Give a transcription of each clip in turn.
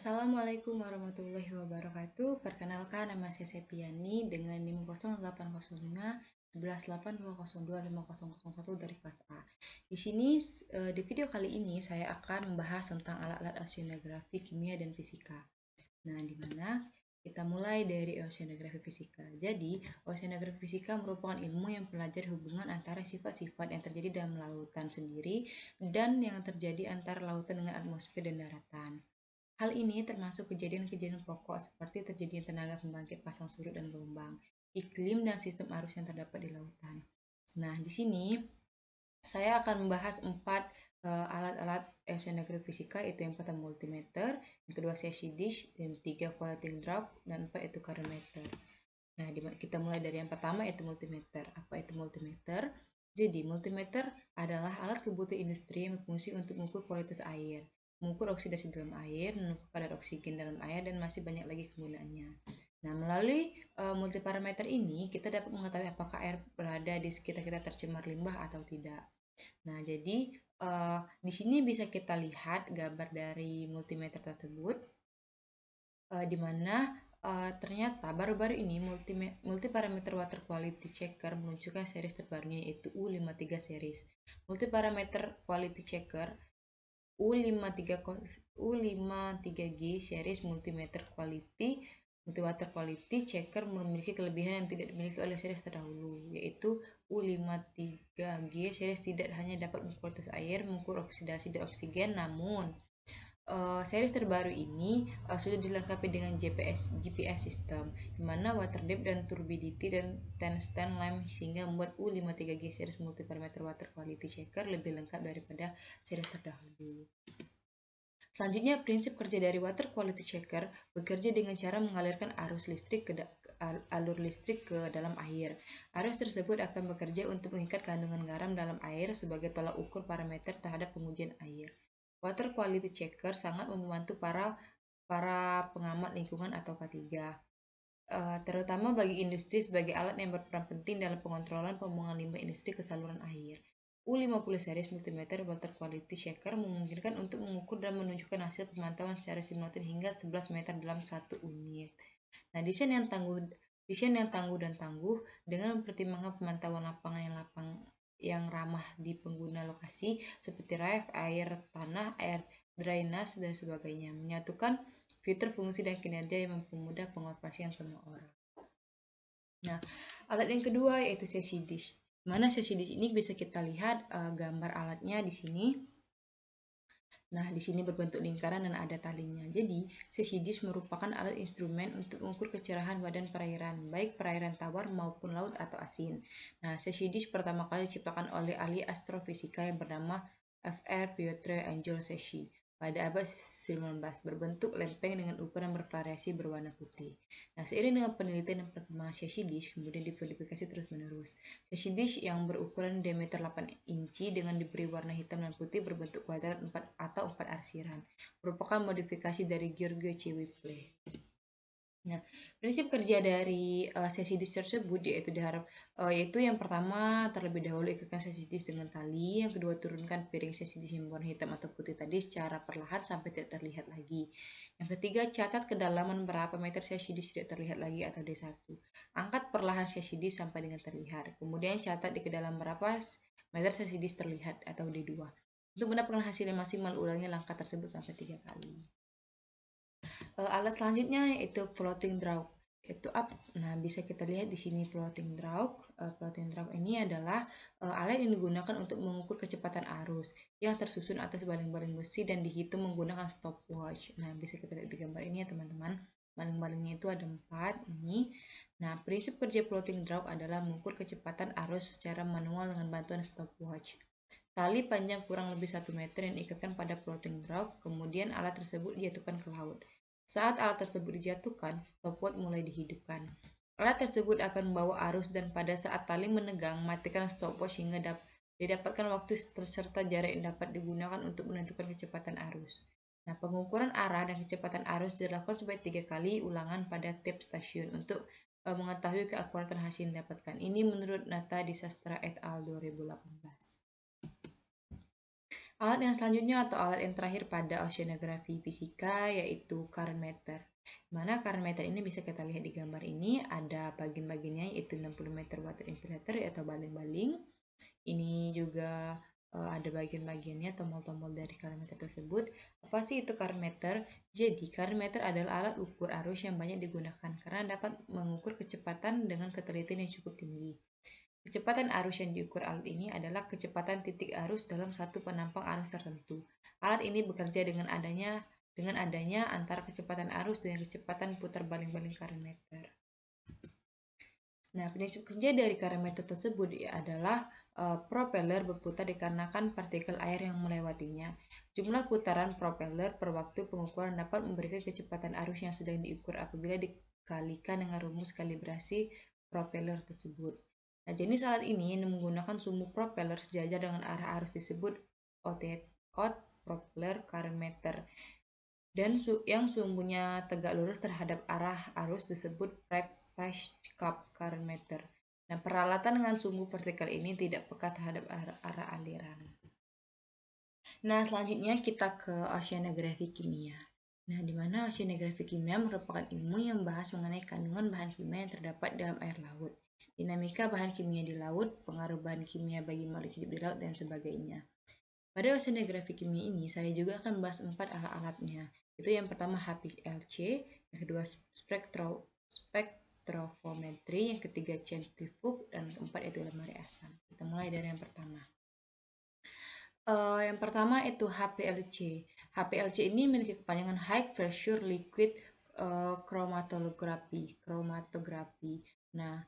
Assalamualaikum warahmatullahi wabarakatuh. Perkenalkan, nama saya Sepiani dengan NIM 0805 11820250001 dari kelas A. Di sini di video kali ini saya akan membahas tentang alat-alat oceanografi, kimia dan fisika. Nah, di mana kita mulai dari oceanografi fisika. Jadi, oceanografi fisika merupakan ilmu yang mempelajari hubungan antara sifat-sifat yang terjadi dalam lautan sendiri dan yang terjadi antara lautan dengan atmosfer dan daratan. Hal ini termasuk kejadian-kejadian pokok seperti terjadinya tenaga pembangkit pasang surut dan gelombang, iklim dan sistem arus yang terdapat di lautan. Nah, di sini saya akan membahas 4 alat-alat oceanografi fisika, yaitu yang pertama multimeter, yang kedua CC dish, dan 3 floating drop, dan 4 itu karometer. Nah, kita mulai dari yang pertama, yaitu multimeter. Apa itu multimeter? Jadi, multimeter adalah alat kebutuhan industri yang berfungsi untuk mengukur kualitas air, mengukur oksidasi dalam air, mengukur kadar oksigen dalam air, dan masih banyak lagi kegunaannya. Nah, melalui multiparameter ini, kita dapat mengetahui apakah air berada di sekitar kita tercemar limbah atau tidak. Nah, jadi di sini bisa kita lihat gambar dari multimeter tersebut, di mana ternyata baru-baru ini multiparameter water quality checker meluncurkan series terbarunya, yaitu U53 series. Multiparameter quality checker U53G series multimeter water quality checker memiliki kelebihan yang tidak dimiliki oleh series terdahulu, yaitu U53G series tidak hanya dapat mengukur kualitas air, mengukur oksidasi dan oksigen, namun series terbaru ini sudah dilengkapi dengan GPS system, di mana water depth dan turbidity dan tungsten lime, sehingga membuat U53G series multiparameter water quality checker lebih lengkap daripada series terdahulu. Selanjutnya, prinsip kerja dari water quality checker bekerja dengan cara mengalirkan alur listrik ke dalam air. Arus tersebut akan bekerja untuk mengikat kandungan garam dalam air sebagai tolak ukur parameter terhadap pengujian air. Water quality checker sangat membantu para pengamat lingkungan atau K3, terutama bagi industri sebagai alat yang berperan penting dalam pengontrolan pembuangan limbah industri ke saluran air. U50 series multimeter water quality checker memungkinkan untuk mengukur dan menunjukkan hasil pemantauan secara simultan hingga 11 meter dalam satu unit. Nah, desain yang tangguh dan tangguh dengan mempertimbangkan pemantauan lapangan yang ramah di pengguna lokasi seperti ref, air tanah, air drainase, dan sebagainya, menyatukan fitur, fungsi, dan kinerja yang mempermudah pengoperasian semua orang. Nah, alat yang kedua yaitu CC dish. Mana CC dish ini bisa kita lihat gambar alatnya di sini. Nah, di sini berbentuk lingkaran dan ada talinya. Jadi, CC dish merupakan alat instrumen untuk mengukur kecerahan badan perairan, baik perairan tawar maupun laut atau asin. Nah, CC dish pertama kali diciptakan oleh ahli astrofisika yang bernama Fr. Piotr Angel Secchi pada abad 19, berbentuk lempeng dengan ukuran bervariasi berwarna putih. Nah, seiring dengan penelitian dan perkembangan CC dish kemudian dimodifikasi terus-menerus. CC dish yang berukuran diameter 8 inci dengan diberi warna hitam dan putih berbentuk kuadrat 4 atau 4 arsiran, merupakan modifikasi dari George C. Whipple. Nah, prinsip kerja dari CC dish tersebut yaitu yang pertama, terlebih dahulu ikatkan CC dish dengan tali. Yang kedua, turunkan piring CC dish yang berwarna hitam atau putih tadi secara perlahan sampai tidak terlihat lagi. Yang ketiga, catat kedalaman berapa meter CC dish tidak terlihat lagi atau D1. Angkat perlahan CC dish sampai dengan terlihat. Kemudian catat di kedalaman berapa meter CC dish terlihat atau D2. Untuk mendapatkan hasil yang maksimal, ulangi langkah tersebut sampai 3 kali. Alat selanjutnya yaitu floating draw. Nah, bisa kita lihat di sini floating draw. Floating draw ini adalah alat yang digunakan untuk mengukur kecepatan arus yang tersusun atas baling-baling besi dan dihitung menggunakan stopwatch. Nah, bisa kita lihat di gambar ini ya teman-teman. Baling-balingnya itu ada 4 ini. Nah, prinsip kerja floating draw adalah mengukur kecepatan arus secara manual dengan bantuan stopwatch. Tali panjang kurang lebih 1 meter yang diikatkan pada floating draw, kemudian alat tersebut dijatuhkan ke laut. Saat alat tersebut dijatuhkan, stopwatch mulai dihidupkan. Alat tersebut akan membawa arus dan pada saat tali menegang, matikan stopwatch hingga didapatkan waktu serta jarak yang dapat digunakan untuk menentukan kecepatan arus. Nah, pengukuran arah dan kecepatan arus dilakukan sampai 3 kali ulangan pada tiap stasiun untuk mengetahui keakuratan hasil yang didapatkan. Ini menurut Nata Disastra et al. 2018. Alat yang selanjutnya atau alat yang terakhir pada oceanografi fisika yaitu current meter. Mana current meter ini bisa kita lihat di gambar ini, ada bagian-bagiannya yaitu 60 meter water insulator atau baling-baling. Ini juga ada bagian-bagiannya, tombol-tombol dari current meter tersebut. Apa sih itu current meter? Jadi current meter adalah alat ukur arus yang banyak digunakan karena dapat mengukur kecepatan dengan ketelitian yang cukup tinggi. Kecepatan arus yang diukur alat ini adalah kecepatan titik arus dalam satu penampang arus tertentu. Alat ini bekerja dengan adanya antara kecepatan arus dengan kecepatan putar baling-baling current meter. Nah, prinsip kerja dari current meter tersebut adalah propeller berputar dikarenakan partikel air yang melewatinya. Jumlah putaran propeller per waktu pengukuran dapat memberikan kecepatan arus yang sedang diukur apabila dikalikan dengan rumus kalibrasi propeller tersebut. Nah, jenis alat ini menggunakan sumbu propeller sejajar dengan arah arus disebut out propeller current meter. Dan yang sumbunya tegak lurus terhadap arah arus disebut price cap current meter. Nah, peralatan dengan sumbu vertikal ini tidak peka terhadap arah aliran. Nah, selanjutnya kita ke oceanografi kimia. Nah, di mana oceanografi kimia merupakan ilmu yang membahas mengenai kandungan bahan kimia yang terdapat dalam air laut, dinamika bahan kimia di laut, pengaruh bahan kimia bagi makhluk hidup di laut, dan sebagainya. Pada oceanografi kimia ini, saya juga akan membahas 4 alat-alatnya. Itu yang pertama HPLC, yang kedua spektrofometri, yang ketiga centrifug, dan yang keempat itu lemari asam. Kita mulai dari yang pertama. Yang pertama itu HPLC. HPLC ini memiliki kepanjangan High Pressure Liquid Chromatography. Nah,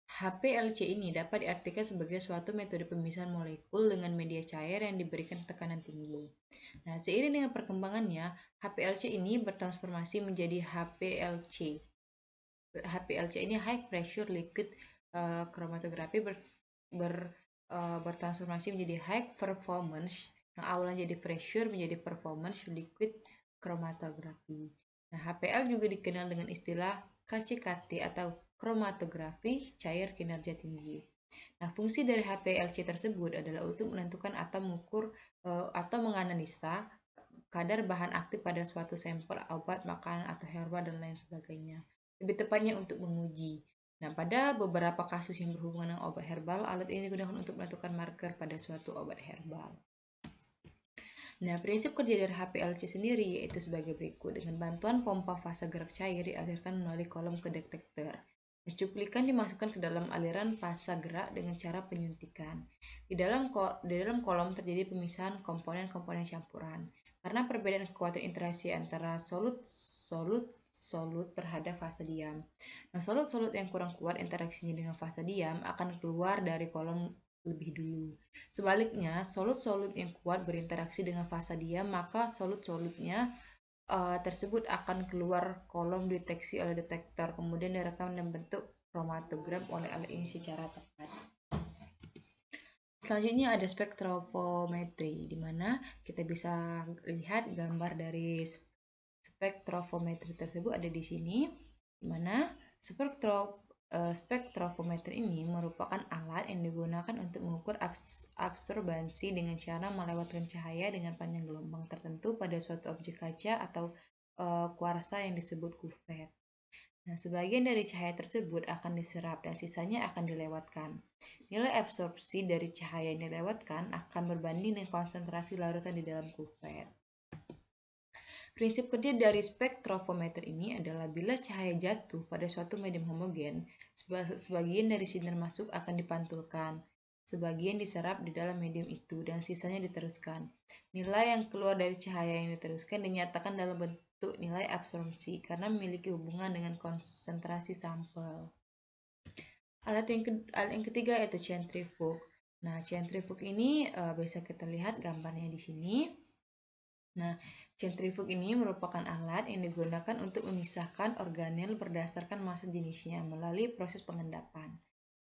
HPLC ini dapat diartikan sebagai suatu metode pemisahan molekul dengan media cair yang diberikan tekanan tinggi. Nah, seiring dengan perkembangannya, HPLC ini bertransformasi menjadi HPLC. HPLC ini High Pressure Liquid Chromatography bertransformasi menjadi High Performance yang awalnya jadi pressure menjadi Performance Liquid Chromatography. Nah, HPL juga dikenal dengan istilah KCKT atau kromatografi cair kinerja tinggi. Nah, fungsi dari HPLC tersebut adalah untuk menentukan atau mengukur atau menganalisa kadar bahan aktif pada suatu sampel obat, makanan, atau herbal, dan lain sebagainya. Lebih tepatnya untuk menguji. Nah, pada beberapa kasus yang berhubungan dengan obat herbal, alat ini digunakan untuk menentukan marker pada suatu obat herbal. Nah, prinsip kerja dari HPLC sendiri yaitu sebagai berikut. Dengan bantuan pompa fase gerak cair dialirkan melalui kolom ke detektor. Cuplikan dimasukkan ke dalam aliran fase gerak dengan cara penyuntikan. Di dalam kolom terjadi pemisahan komponen-komponen campuran. Karena perbedaan kekuatan interaksi antara solut terhadap fase diam. Nah, solut yang kurang kuat interaksinya dengan fase diam akan keluar dari kolom lebih dulu. Sebaliknya, solut yang kuat berinteraksi dengan fase diam, maka solut-solutnya tersebut akan keluar kolom deteksi oleh detektor, kemudian direkam dan bentuk kromatogram oleh alat ini secara tepat. Selanjutnya ada spektrofometri, di mana kita bisa lihat gambar dari spektrofometri tersebut ada di sini, di mana spektrofometer ini merupakan alat yang digunakan untuk mengukur absorbansi dengan cara melewatkan cahaya dengan panjang gelombang tertentu pada suatu objek kaca atau kuarsa yang disebut kuvet. Nah, sebagian dari cahaya tersebut akan diserap dan sisanya akan dilewatkan. Nilai absorpsi dari cahaya yang dilewatkan akan berbanding dengan konsentrasi larutan di dalam kuvet. Prinsip kerja dari spektrofometer ini adalah bila cahaya jatuh pada suatu medium homogen, sebagian dari sinar masuk akan dipantulkan, sebagian diserap di dalam medium itu, dan sisanya diteruskan. Nilai yang keluar dari cahaya yang diteruskan dinyatakan dalam bentuk nilai absorpsi karena memiliki hubungan dengan konsentrasi sampel. Alat yang ketiga yaitu centrifug. Nah, centrifug ini bisa kita lihat gambarnya di sini. Nah, centrifug ini merupakan alat yang digunakan untuk memisahkan organel berdasarkan massa jenisnya melalui proses pengendapan.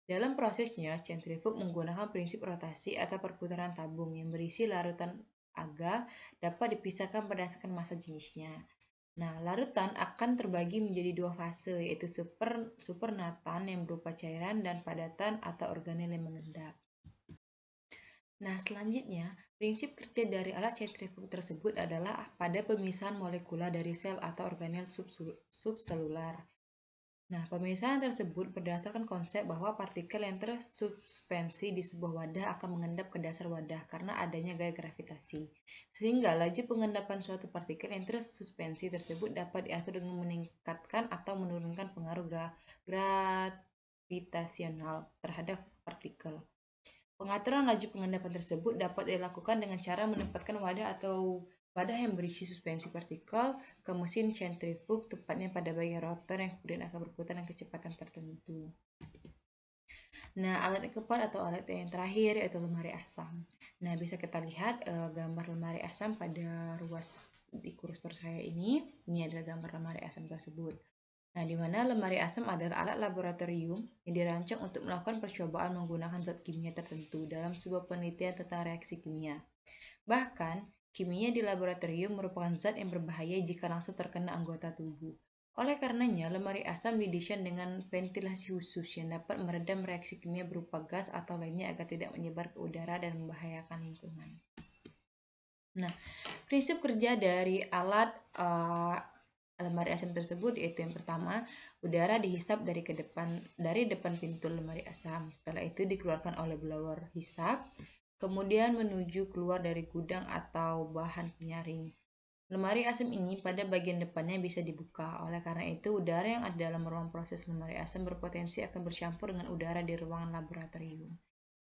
Dalam prosesnya, centrifug menggunakan prinsip rotasi atau perputaran tabung yang berisi larutan agar dapat dipisahkan berdasarkan massa jenisnya. Nah, larutan akan terbagi menjadi dua fase, yaitu supernatan yang berupa cairan dan padatan atau organel yang mengendap. Nah, selanjutnya, prinsip kerja dari alat sentrifug tersebut adalah pada pemisahan molekular dari sel atau organel subselular. Nah, pemisahan tersebut berdasarkan konsep bahwa partikel yang tersuspensi di sebuah wadah akan mengendap ke dasar wadah karena adanya gaya gravitasi. Sehingga laju pengendapan suatu partikel yang tersuspensi tersebut dapat diatur dengan meningkatkan atau menurunkan pengaruh gravitasional terhadap partikel. Pengaturan laju pengendapan tersebut dapat dilakukan dengan cara menempatkan wadah yang berisi suspensi partikel ke mesin sentrifug, tepatnya pada bagian rotor yang kemudian akan berputar dengan kecepatan tertentu. Nah, alat yang keempat atau alat yang terakhir yaitu lemari asam. Nah, bisa kita lihat gambar lemari asam pada ruas di kursor saya ini. Ini adalah gambar lemari asam tersebut. Nah, di mana lemari asam adalah alat laboratorium yang dirancang untuk melakukan percobaan menggunakan zat kimia tertentu dalam sebuah penelitian tentang reaksi kimia. Bahkan, kimia di laboratorium merupakan zat yang berbahaya jika langsung terkena anggota tubuh. Oleh karenanya, lemari asam didesain dengan ventilasi khusus yang dapat meredam reaksi kimia berupa gas atau lainnya agar tidak menyebar ke udara dan membahayakan lingkungan. Nah, prinsip kerja dari alat lemari asam tersebut yaitu yang pertama, udara dihisap dari depan pintu lemari asam. Setelah itu dikeluarkan oleh blower hisap, kemudian menuju keluar dari gudang atau bahan penyaring. Lemari asam ini pada bagian depannya bisa dibuka. Oleh karena itu, udara yang ada dalam ruang proses lemari asam berpotensi akan bercampur dengan udara di ruangan laboratorium.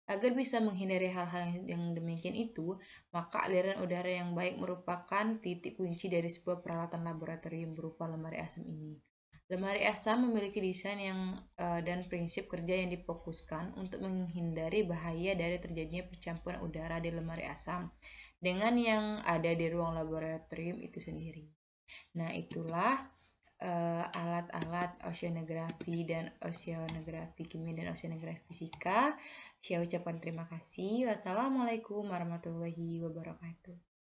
Agar bisa menghindari hal-hal yang demikian itu, maka aliran udara yang baik merupakan titik kunci dari sebuah peralatan laboratorium berupa lemari asam ini. Lemari asam memiliki desain dan prinsip kerja yang difokuskan untuk menghindari bahaya dari terjadinya percampuran udara di lemari asam dengan yang ada di ruang laboratorium itu sendiri. Nah, itulah alat-alat oceanografi dan oceanografi kimia dan oceanografi fisika. Saya ucapkan terima kasih. Wassalamualaikum warahmatullahi wabarakatuh.